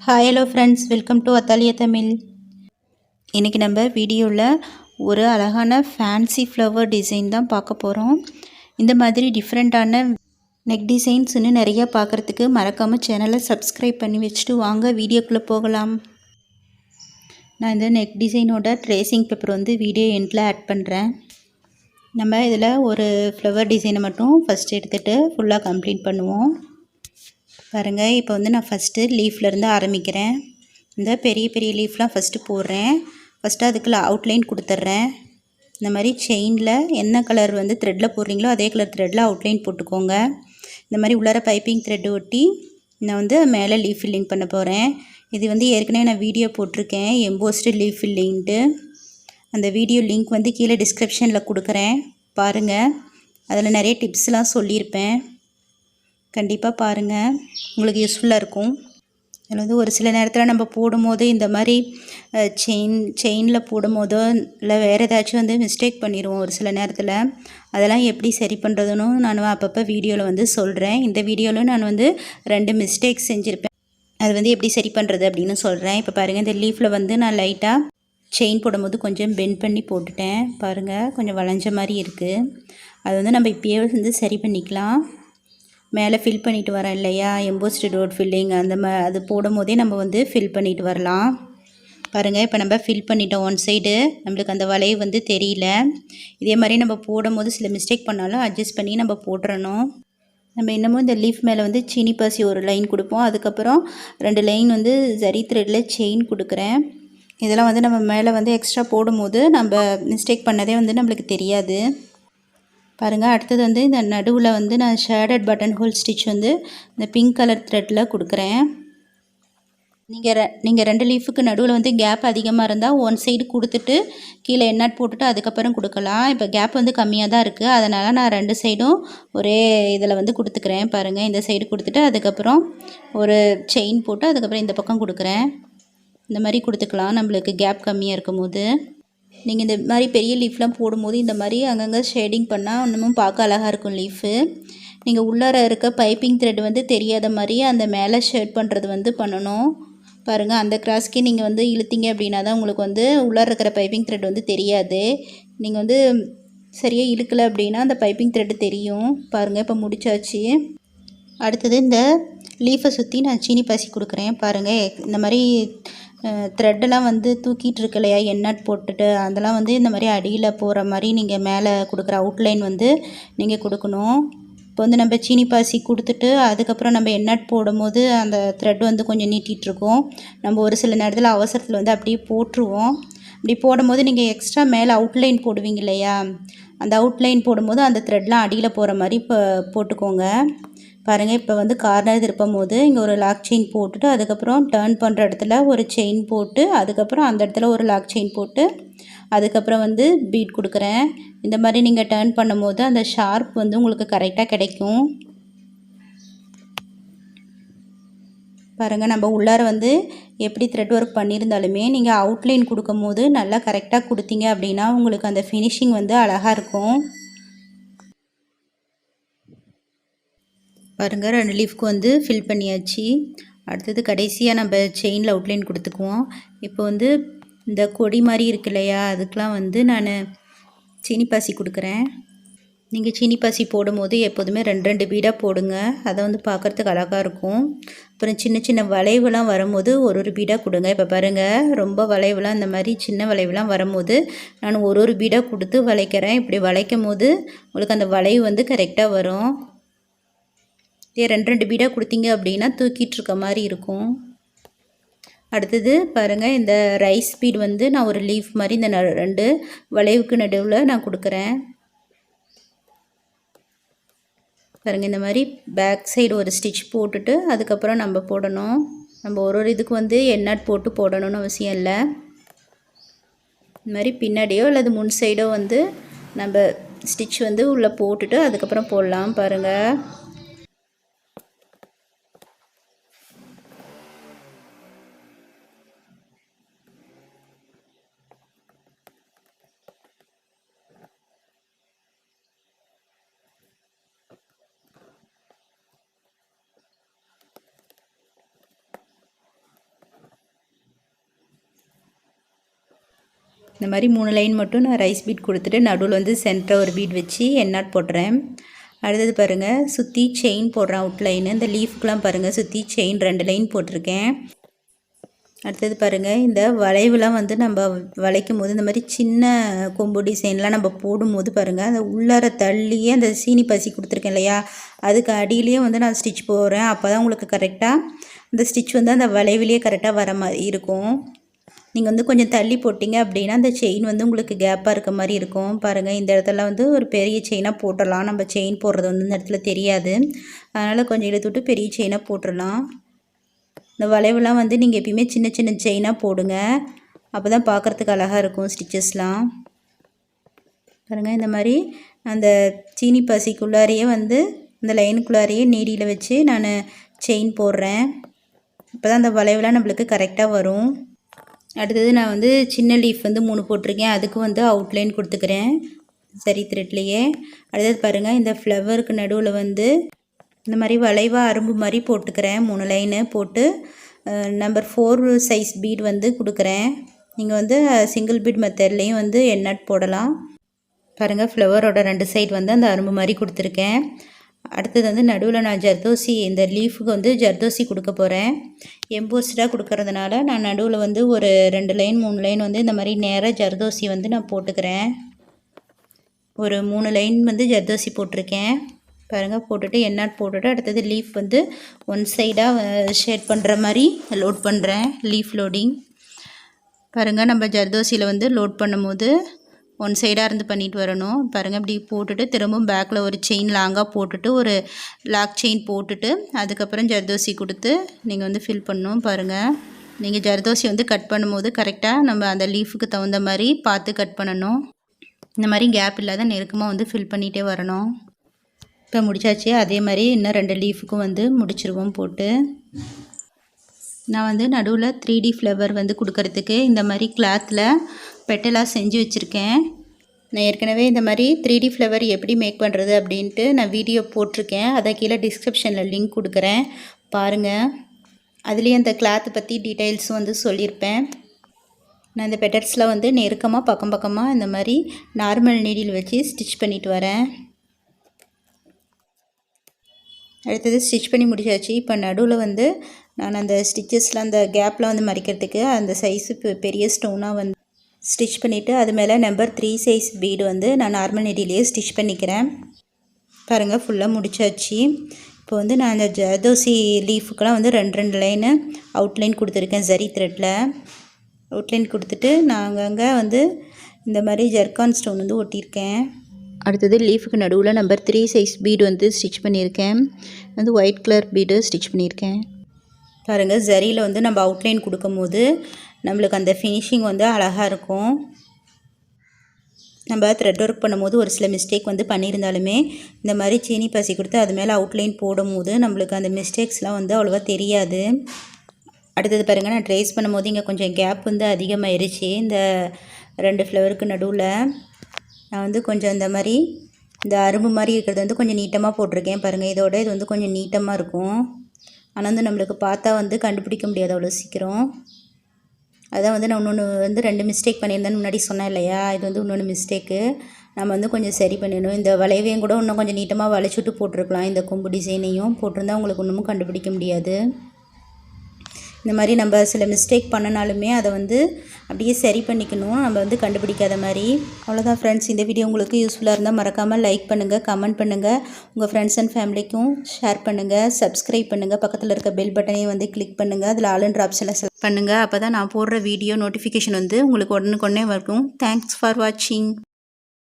Hi hello friends, welcome to அத்தாலிய தமிழ். இன்றைக்கி நம்ம வீடியோவில் ஒரு அழகான ஃபேன்சி ஃப்ளவர் டிசைன் தான் பார்க்க போகிறோம். இந்த மாதிரி டிஃப்ரெண்ட்டான நெக் டிசைன்ஸ் இன்னும் நிறையா பார்க்குறதுக்கு மறக்காமல் சேனலை சப்ஸ்கிரைப் பண்ணி வச்சுட்டு வாங்க வீடியோக்குள்ளே போகலாம். நான் இந்த நெக் டிசைனோட ட்ரேசிங் பேப்பர் வீடியோ எண்டில் ஆட் பண்ணுறேன். நம்ம இதில் ஒரு ஃப்ளவர் டிசைனை மட்டும் ஃபஸ்ட் எடுத்துகிட்டு ஃபுல்லாக கம்ப்ளீட் பண்ணுவோம். பாருங்கள், இப்போ நான் ஃபஸ்ட்டு லீஃப்லேருந்து ஆரம்பிக்கிறேன். இந்த பெரிய பெரிய லீஃப்லாம் ஃபஸ்ட்டு போடுறேன். ஃபஸ்ட்டு அதுக்குள்ள அவுட்லைன் கொடுத்துட்றேன். இந்த மாதிரி செயினில் என்ன கலர் த்ரெட்டில் போடுறீங்களோ அதே கலர் த்ரெட்டில் அவுட்லைன் போட்டுக்கோங்க. இந்த மாதிரி உள்ளார பைப்பிங் த்ரெட்டு ஒட்டி நான் மேலே லீஃப் ஃபில்லிங் பண்ண போகிறேன். இது ஏற்கனவே நான் வீடியோ போட்டிருக்கேன், எம்போஸ்டு லீஃப் ஃபில்லிங்ட்டு. அந்த வீடியோ லிங்க் கீழே டிஸ்கிரிப்ஷனில் கொடுக்குறேன், பாருங்கள். அதில் நிறைய டிப்ஸ்லாம் சொல்லியிருப்பேன், கண்டிப்பாக பாருங்கள், உங்களுக்கு யூஸ்ஃபுல்லாக இருக்கும். அதில் ஒரு சில நேரத்தில் நம்ம போடும்போது இந்த மாதிரி செயினில் போடும்போதோ இல்லை வேறு ஏதாச்சும் மிஸ்டேக் பண்ணிடுவோம் ஒரு சில நேரத்தில். அதெல்லாம் எப்படி சரி பண்ணுறதுன்னு நான் அப்பப்போ வீடியோவில் சொல்கிறேன். இந்த வீடியோவில் நான் 2 மிஸ்டேக்ஸ் செஞ்சுருப்பேன். அது எப்படி சரி பண்ணுறது அப்படின்னு சொல்கிறேன். இப்போ பாருங்கள், இந்த லீஃபில் நான் லைட்டாக செயின் போடும்போது கொஞ்சம் பெண்ட் பண்ணி போட்டுட்டேன். பாருங்கள், கொஞ்சம் வளைஞ்ச மாதிரி இருக்குது. அது நம்ம இப்போயே சரி பண்ணிக்கலாம். மேலே ஃபில் பண்ணிட்டு வரேன் இல்லையா, எம்போஸ்டு டோட் ஃபில்லிங் அது போடும் போதே நம்ம ஃபில் பண்ணிட்டு வரலாம். பாருங்கள், இப்போ நம்ம ஃபில் பண்ணிட்டோம். ஒன் சைடு நம்மளுக்கு அந்த வளைவு தெரியல. இதே மாதிரி நம்ம போடும்போது சில மிஸ்டேக் பண்ணாலும் அட்ஜஸ்ட் பண்ணி நம்ம போட்டுறணும். நம்ம இன்னமும் இந்த லீஃப் மேலே சீனி பாசி ஒரு லைன் கொடுப்போம். அதுக்கப்புறம் 2 லைன் ஜரி த்ரெட்டில் செயின் கொடுக்குறேன். இதெல்லாம் நம்ம மேலே எக்ஸ்ட்ரா போடும்போது நம்ம மிஸ்டேக் பண்ணதே நம்மளுக்கு தெரியாது. பாருங்கள், அடுத்தது இந்த நடுவில் நான் ஷேடட் பட்டன் ஹோல் ஸ்டிச் இந்த பிங்க் கலர் த்ரெட்டில் கொடுக்குறேன். நீங்கள் 2 லீஃபுக்கு நடுவில் கேப் அதிகமாக இருந்தால் ஒன் சைடு கொடுத்துட்டு கீழே எண்ணாட் போட்டுட்டு அதுக்கப்புறம் கொடுக்கலாம். இப்போ கேப் கம்மியாக தான் இருக்குது, அதனால் நான் 2 சைடும் ஒரே இதில் கொடுத்துக்கிறேன். பாருங்கள், இந்த சைடு கொடுத்துட்டு அதுக்கப்புறம் ஒரு செயின் போட்டு அதுக்கப்புறம் இந்த பக்கம் கொடுக்குறேன். இந்த மாதிரி கொடுத்துக்கலாம் நம்மளுக்கு கேப் கம்மியாக இருக்கும் போது. நீங்கள் இந்த மாதிரி பெரிய லீஃப்லாம் போடும்போது இந்த மாதிரி அங்கங்கே ஷேடிங் பண்ணால் இன்னமும் பார்க்க அழகாக இருக்கும் லீஃபு. நீங்கள் உள்ளார இருக்க பைப்பிங் த்ரெட் தெரியாத மாதிரி அந்த மேலே ஷேட் பண்ணுறது பண்ணணும். பாருங்கள், அந்த கிராஸ்க்கே நீங்கள் இழுத்தீங்க அப்படின்னா தான் உங்களுக்கு உள்ளார இருக்கிற பைப்பிங் த்ரெட் தெரியாது. நீங்கள் சரியாக இழுக்கலை அப்படின்னா அந்த பைப்பிங் த்ரெட்டு தெரியும். பாருங்கள், இப்போ முடிச்சாச்சு. அடுத்தது இந்த லீஃபை சுற்றி நான் சீனி பாசி கொடுக்குறேன். பாருங்கள், இந்த மாதிரி த்ரெட்டெல்லாம் தூக்கிட்டு இருக்கு இல்லையா, எண்ணாட் போட்டுட்டு அதெல்லாம் இந்த மாதிரி அடியில் போகிற மாதிரி நீங்கள் மேலே கொடுக்குற அவுட்லைன் நீங்கள் கொடுக்கணும். இப்போ நம்ம சீனி பாசி கொடுத்துட்டு அதுக்கப்புறம் நம்ம எண்ணாட் போடும்போது அந்த த்ரெட் கொஞ்சம் நீட்டிகிட்ருக்கோம். நம்ம ஒரு சில நேரத்தில் அவசரத்தில் அப்படியே போட்டுருவோம். அப்படி போடும்போது நீங்கள் எக்ஸ்ட்ரா மேலே அவுட்லைன் போடுவீங்க இல்லையா, அந்த அவுட்லைன் போடும்போது அந்த த்ரெட்லாம் அடியில் போகிற மாதிரி போட்டுக்கோங்க. பாருங்கள், இப்போ கார்னர் திருப்பும் போது இங்கே ஒரு லாக் செயின் போட்டுட்டு அதுக்கப்புறம் டர்ன் பண்ணுற இடத்துல ஒரு செயின் போட்டு அதுக்கப்புறம் அந்த இடத்துல ஒரு லாக் செயின் போட்டு அதுக்கப்புறம் பீட் கொடுக்குறேன். இந்த மாதிரி நீங்கள் டர்ன் பண்ணும்போது அந்த ஷார்ப் உங்களுக்கு கரெக்டாக கிடைக்கும். பாருங்கள், நம்ம உள்ளார எப்படி த்ரெட் ஒர்க் பண்ணியிருந்தாலுமே நீங்கள் அவுட்லைன் கொடுக்கும் போது நல்லா கரெக்டாக கொடுத்தீங்க அப்படின்னா உங்களுக்கு அந்த ஃபினிஷிங் அழகாக இருக்கும். பாருங்கள், 2 லீஃப்க்கு ஃபில் பண்ணியாச்சு. அடுத்தது கடைசியாக நம்ம செயினில் அவுட்லைன் கொடுத்துக்குவோம். இப்போ இந்த கொடி மாதிரி இருக்கு இல்லையா, அதுக்கெலாம் நான் சீனி பாசி கொடுக்குறேன். நீங்கள் சீனி பாசி போடும்போது எப்போதுமே 2 பீடாக போடுங்க, அதை பார்க்குறதுக்கு அழகாக இருக்கும். அப்புறம் சின்ன சின்ன வளைவுலாம் வரும்போது ஒரு பீடாக கொடுங்க. இப்போ பாருங்கள், ரொம்ப வளைவுலாம் இந்த மாதிரி சின்ன வளைவுலாம் வரும்போது நான் ஒரு பீடாக கொடுத்து வளைக்கிறேன். இப்படி வளைக்கும் போது உங்களுக்கு அந்த வளைவு கரெக்டாக வரும். இதே 2 பீடாக கொடுத்தீங்க அப்படின்னா தூக்கிட்டு இருக்க மாதிரி இருக்கும். அடுத்தது பாருங்கள், இந்த ரைஸ் பீட் நான் ஒரு லீஃப் மாதிரி இந்த 2 வளைவுக்கு நடுவில் நான் கொடுக்குறேன். பாருங்கள், இந்த மாதிரி பேக் சைடு ஒரு ஸ்டிச் போட்டுட்டு அதுக்கப்புறம் நம்ம போடணும். நம்ம ஒரு இதுக்கு எண்ணாட் போட்டு போடணும்னு அவசியம் இல்லை. இந்த மாதிரி பின்னாடியோ அல்லது முன் சைடோ நம்ம ஸ்டிச் உள்ளே போட்டுட்டு அதுக்கப்புறம் போடலாம். பாருங்கள், இந்த மாதிரி 3 லைன் மட்டும் நான் ரைஸ் பீட் கொடுத்துட்டு நடுவில் வந்து சென்டரில் ஒரு பீட் வச்சு எண்ணாட் போடுறேன். அடுத்தது பாருங்கள், சுற்றி செயின் போடுறேன் அவுட்லைனு. இந்த லீஃப்க்கெலாம் பாருங்கள் சுற்றி செயின் 2 லைன் போட்டிருக்கேன். அடுத்தது பாருங்கள், இந்த வளைவுலாம் வந்து நம்ம வளைக்கும் போது இந்த மாதிரி சின்ன கொம்பு டிசைன்லாம் நம்ம போடும்போது பாருங்கள், அந்த உள்ளார தள்ளியே அந்த சீனி பசி கொடுத்துருக்கேன் இல்லையா, அதுக்கு அடியிலேயே வந்து நான் ஸ்டிச் போடுறேன். அப்போ தான் உங்களுக்கு கரெக்டாக அந்த ஸ்டிச் வந்து அந்த வளைவிலேயே கரெக்டாக வர மாதிரி இருக்கும். நீங்கள் வந்து கொஞ்சம் தள்ளி போட்டிங்க அப்படின்னா அந்த செயின் வந்து உங்களுக்கு கேப்பாக இருக்க மாதிரி இருக்கும். பாருங்கள், இந்த இடத்துல வந்து ஒரு பெரிய செயினாக போட்டுடலாம். நம்ம செயின் போடுறது வந்து இந்த இடத்துல தெரியாது, அதனால் கொஞ்சம் இழுத்துவிட்டு பெரிய செயினாக போட்டுடலாம். இந்த வளைவுலாம் வந்து நீங்கள் எப்பயுமே சின்ன சின்ன செயினாக போடுங்க, அப்போ தான் பார்க்குறதுக்கு அழகாக இருக்கும் ஸ்டிச்சஸ்லாம். பாருங்கள், இந்த மாதிரி அந்த சீனி பசிக்குள்ளாரையே வந்து அந்த லைனுக்குள்ளாரையே நீடியில் வச்சு நான் செயின் போடுறேன். அப்போ தான் அந்த வளைவுலாம் நம்மளுக்கு கரெக்டாக வரும். அடுத்தது நான் வந்து சின்ன லீஃப் வந்து 3 போட்டிருக்கேன், அதுக்கு வந்து அவுட்லைன் கொடுத்துக்கிறேன் சரி த்ரெட்லேயே. அடுத்தது பாருங்கள், இந்த ஃப்ளவருக்கு நடுவில் வந்து இந்த மாதிரி வளைவாக அரும்பு மாதிரி போட்டுக்கிறேன். 3 லைனு போட்டு நம்பர் 4 சைஸ் பீட் வந்து கொடுக்குறேன். நீங்கள் வந்து சிங்கிள் பீட் மெத்தட்லேயும் வந்து எண்ணாட் போடலாம். பாருங்கள், ஃப்ளவரோட 2 சைடு வந்து அந்த அரும்பு மாதிரி கொடுத்துருக்கேன். அடுத்தது வந்து நடுவில் நான் ஜர்தோசி, இந்த லீஃபுக்கு வந்து ஜர்தோசி கொடுக்க போகிறேன். எம்போஸ்டாக கொடுக்கறதுனால நான் நடுவில் வந்து ஒரு 2 லைன் 3 லைன் வந்து இந்த மாதிரி நேராக ஜர்தோசி வந்து நான் போட்டுக்கிறேன். ஒரு 3 லைன் வந்து ஜர்தோசி போட்டிருக்கேன். பாருங்கள், போட்டுட்டு எண்ணாட் போட்டுட்டு அடுத்தது லீஃப் வந்து ஒன் சைடாக ஷேட் பண்ணுற மாதிரி லோட் பண்ணுறேன். லீஃப் லோடிங் பாருங்கள், நம்ம ஜர்தோசியில் வந்து லோட் பண்ணும்போது ஒன் சைடாக இருந்து பண்ணிட்டு வரணும். பாருங்கள், இப்படி போட்டுட்டு திரும்பவும் பேக்கில் ஒரு செயின் லாங்காக போட்டுட்டு ஒரு லாக் செயின் போட்டுட்டு அதுக்கப்புறம் ஜர்தோசி கொடுத்து நீங்கள் வந்து ஃபில் பண்ணணும். பாருங்கள், நீங்கள் ஜர்தோசி வந்து கட் பண்ணும்போது கரெக்டாக நம்ம அந்த லீஃபுக்கு தகுந்த மாதிரி பார்த்து கட் பண்ணணும். இந்த மாதிரி கேப் இல்லாத நெருக்கமாக வந்து ஃபில் பண்ணிகிட்டே வரணும். இப்போ முடிச்சாச்சு. அதே மாதிரி இன்னும் 2 லீஃபுக்கும் வந்து முடிச்சிருவோம் போட்டு. நான் வந்து நடுவில் 3D ஃப்ளவர் வந்து கொடுக்கறதுக்கு இந்த மாதிரி கிளாத்தில் பெட்டலாக செஞ்சு வச்சுருக்கேன். நான் ஏற்கனவே இந்த மாதிரி 3D ஃப்ளவர் எப்படி மேக் பண்ணுறது அப்படின்ட்டு நான் வீடியோ போட்டிருக்கேன். அதை கீழே டிஸ்கிரிப்ஷனில் லிங்க் கொடுக்குறேன், பாருங்கள். அதுலேயும் அந்த கிளாத்தை பற்றி டீட்டெயில்ஸும் வந்து சொல்லியிருப்பேன். நான் இந்த பெட்டல்ஸ்லாம் வந்து நெருக்கமாக பக்கம் பக்கமாக இந்த மாதிரி நார்மல் நீடில் வச்சு ஸ்டிச் பண்ணிட்டு வரேன். அடுத்தது ஸ்டிச் பண்ணி முடிச்சாச்சு. இப்போ நடுவில் வந்து நான் அந்த ஸ்டிச்சஸில் அந்த கேப்பில் வந்து மறைக்கிறதுக்கு அந்த சைஸு பெரிய ஸ்டோனாக வந்து ஸ்டிச் பண்ணிவிட்டு அது மேலே நம்பர் 3 சைஸ் பீடு வந்து நான் நார்மல் நீடிலேயே ஸ்டிச் பண்ணிக்கிறேன். பாருங்கள், ஃபுல்லாக முடிச்சாச்சு. இப்போ வந்து நான் அந்த ஜர்தோசி லீஃபுக்கெலாம் வந்து 2 லைனு அவுட்லைன் கொடுத்துருக்கேன். ஜரி த்ரெட்டில் அவுட்லைன் கொடுத்துட்டு நான் அங்கங்கே வந்து இந்த மாதிரி ஜர்கான் ஸ்டோன் வந்து ஒட்டியிருக்கேன். அடுத்தது லீஃபுக்கு நடுவில் நம்பர் 3 சைஸ் பீடு வந்து ஸ்டிச் பண்ணியிருக்கேன். வந்து ஒயிட் கலர் பீடு ஸ்டிச் பண்ணியிருக்கேன். பாருங்கள், ஜரியில் வந்து நம்ம அவுட்லைன் கொடுக்கும் போது நம்மளுக்கு அந்த ஃபினிஷிங் வந்து அழகாக இருக்கும். நம்ம த்ரெட் ஒர்க் பண்ணும்போது ஒரு சில மிஸ்டேக் வந்து பண்ணியிருந்தாலுமே இந்த மாதிரி சீனி பசி கொடுத்து அது மேலே அவுட்லைன் போடும்போது நம்மளுக்கு அந்த மிஸ்டேக்ஸ்லாம் வந்து அவ்வளோவா தெரியாது. அடுத்தது பாருங்கள், நான் ட்ரேஸ் பண்ணும்போது இங்கே கொஞ்சம் கேப் வந்து அதிகமாகிருச்சு. இந்த 2 ஃப்ளவருக்கு நடுவில் நான் வந்து கொஞ்சம் இந்த மாதிரி இந்த அரும்பு மாதிரி இருக்கிறது வந்து கொஞ்சம் நீட்டமாக போட்டிருக்கேன். பாருங்கள், இதோட இது வந்து கொஞ்சம் நீட்டமாக இருக்கும். ஆனால் வந்து நம்மளுக்கு பார்த்தா வந்து கண்டுபிடிக்க முடியாது அவ்வளோ சீக்கிரம். அதான் வந்து நான் இன்னொன்று வந்து 2 மிஸ்டேக் பண்ணியிருந்தேன்னு முன்னாடி சொன்னேன் இல்லையா, இது வந்து இன்னொன்று மிஸ்டேக்கு. நம்ம வந்து கொஞ்சம் சரி பண்ணிடணும். இந்த வளைவையும் கூட இன்னும் கொஞ்சம் நீட்டமாக வளைச்சிட்டு போட்டிருக்கலாம். இந்த கொம்பு டிசைனையும் போட்டிருந்தால் உங்களுக்கு இன்னமும் கண்டுபிடிக்க முடியாது. இந்த மாதிரி நம்ம சில மிஸ்டேக் பண்ணனாலுமே அதை வந்து அப்படியே சரி பண்ணிக்கணும், நம்ம வந்து கண்டுபிடிக்காத மாதிரி. அவ்வளோதான் ஃப்ரெண்ட்ஸ், இந்த வீடியோ உங்களுக்கு யூஸ்ஃபுல்லாக இருந்தால் மறக்காமல் லைக் பண்ணுங்கள், கமெண்ட் பண்ணுங்கள், உங்கள் ஃப்ரெண்ட்ஸ் அண்ட் ஃபேமிலிக்கும் ஷேர் பண்ணுங்கள், சப்ஸ்கிரைப் பண்ணுங்கள், பக்கத்தில் இருக்க பெல் பட்டனையும் வந்து கிளிக் பண்ணுங்கள், அதில் ஆல்ன்ற ஆப்ஷனில் செலக்ட் பண்ணுங்கள். அப்போ தான் நான் போடுற வீடியோ நோட்டிஃபிகேஷன் வந்து உங்களுக்கு உடனுக்குடனே வரும். தேங்க்ஸ் ஃபார் வாட்சிங்.